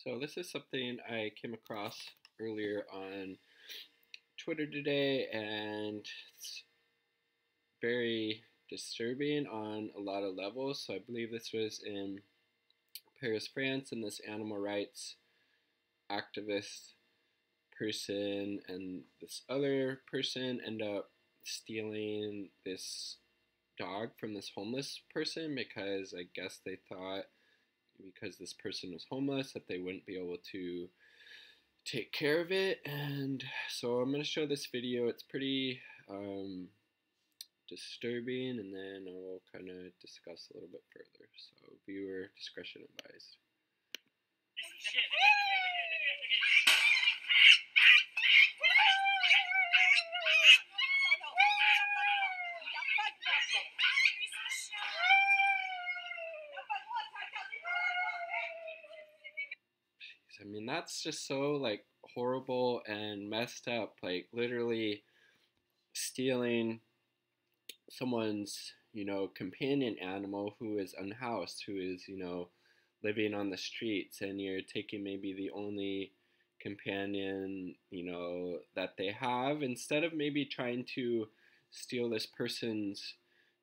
So this is something I came across earlier on Twitter today, and it's very disturbing on a lot of levels. So I believe this was in Paris, France, and this animal rights activist person and this other person end up stealing this dog from this homeless person because I guess they thought because this person was homeless that they wouldn't be able to take care of it. And so I'm going to show this video. It's pretty disturbing, and then I will kind of discuss a little bit further. So viewer discretion advised. I mean, that's just so like horrible and messed up. Like literally stealing someone's, companion animal who is unhoused, who is, living on the streets, and you're taking maybe the only companion, that they have, instead of maybe trying to steal this person's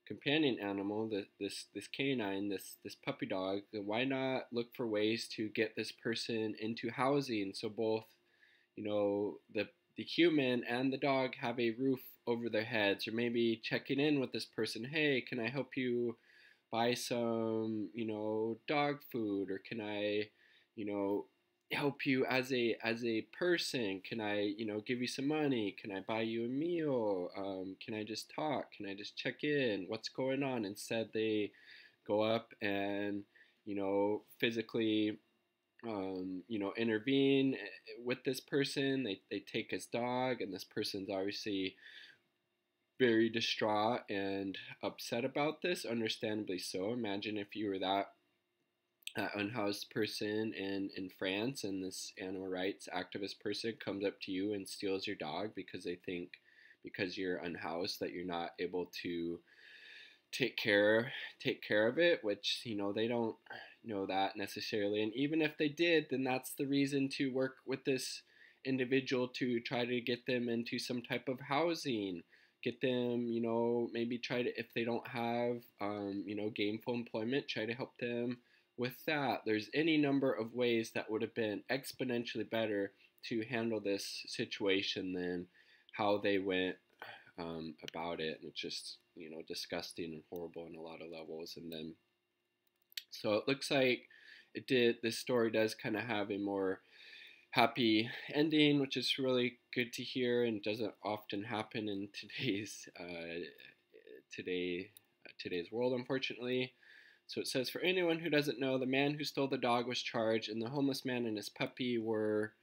companion animal, this canine, this puppy dog. Why not look for ways to get this person into housing so both, the human and the dog have a roof over their heads, or maybe checking in with this person. Hey, can I help you buy some, dog food, or can I, help you as a person? Can I, give you some money? Can I buy you a meal? Can I just talk? Can I just check in? What's going on? Instead, they go up and, physically, intervene with this person. They take his dog, and this person's obviously very distraught and upset about this, understandably so. Imagine if you were that unhoused person in France, and this animal rights activist person comes up to you and steals your dog because they think because you're unhoused that you're not able to take care of it, which they don't know that necessarily. And even if they did, then that's the reason to work with this individual to try to get them into some type of housing, get them, maybe try to, if they don't have gainful employment, try to help them with that. There's any number of ways that would have been exponentially better to handle this situation than how they went about it. And it's just, disgusting and horrible on a lot of levels. And then, so it looks like this story does kind of have a more happy ending, which is really good to hear and doesn't often happen in today's world, unfortunately. So it says, for anyone who doesn't know, the man who stole the dog was charged, and the homeless man and his puppy were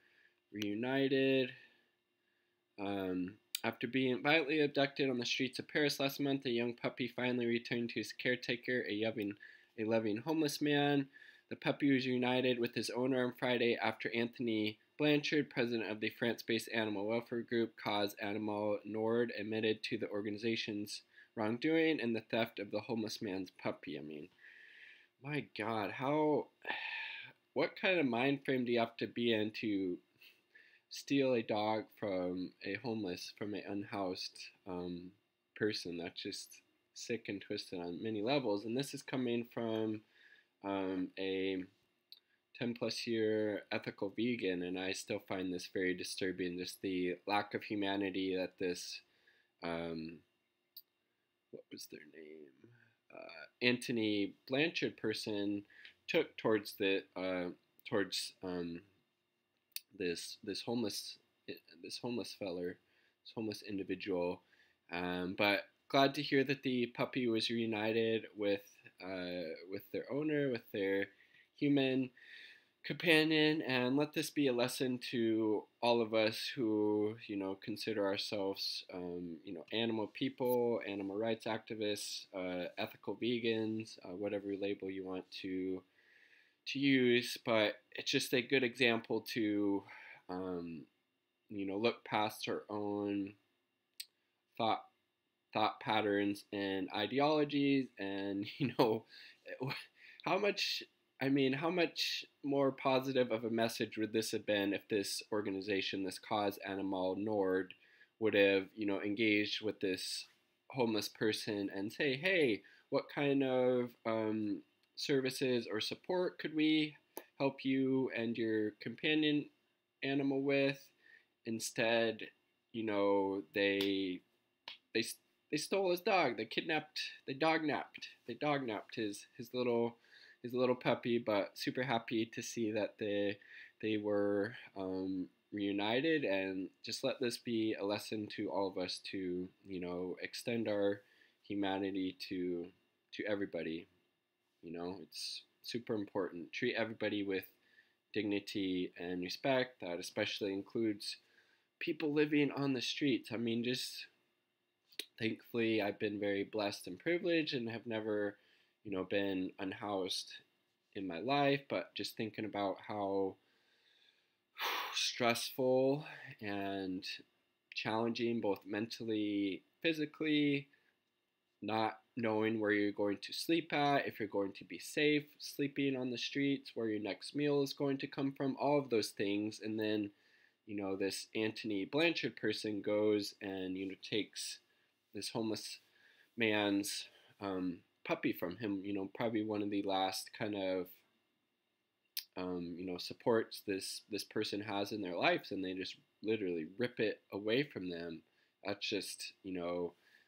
reunited. After being violently abducted on the streets of Paris last month, a young puppy finally returned to his caretaker, a loving homeless man. The puppy was reunited with his owner on Friday after Antony Blachard, president of the France-based animal welfare group Cause Animale Nord, admitted to the organization's wrongdoing and the theft of the homeless man's puppy. I mean, my God, what kind of mind frame do you have to be in to steal a dog from an unhoused person? That's just sick and twisted on many levels. And this is coming from a 10 plus year ethical vegan, and I still find this very disturbing, just the lack of humanity that this what was their name, Antony Blachard person took towards this homeless feller, this homeless individual. But glad to hear that the puppy was reunited with their owner, with their human companion, and let this be a lesson to all of us who, consider ourselves, animal people, animal rights activists, ethical vegans, whatever label you want to use. But it's just a good example to, look past our own thought patterns and ideologies, and how much I mean, how much more positive of a message would this have been if this organization, this Cause Animale Nord, would have, engaged with this homeless person and say, hey, what kind of services or support could we help you and your companion animal with? Instead, they they stole his dog. They dog napped his little puppy. But super happy to see that they were reunited, and just let this be a lesson to all of us to extend our humanity to everybody. It's super important. Treat everybody with dignity and respect. That especially includes people living on the streets. I mean, just thankfully, I've been very blessed and privileged and have never, been unhoused in my life. But just thinking about how stressful and challenging, both mentally, physically, not knowing where you're going to sleep at, if you're going to be safe sleeping on the streets, where your next meal is going to come from, all of those things. And then, this Antony Blachard person goes and, takes this homeless man's puppy from him, probably one of the last kind of, supports this person has in their lives, and they just literally rip it away from them. That's just,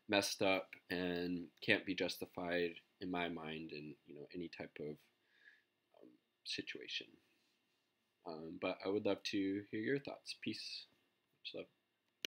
messed up and can't be justified in my mind in, any type of situation. But I would love to hear your thoughts. Peace. Much love.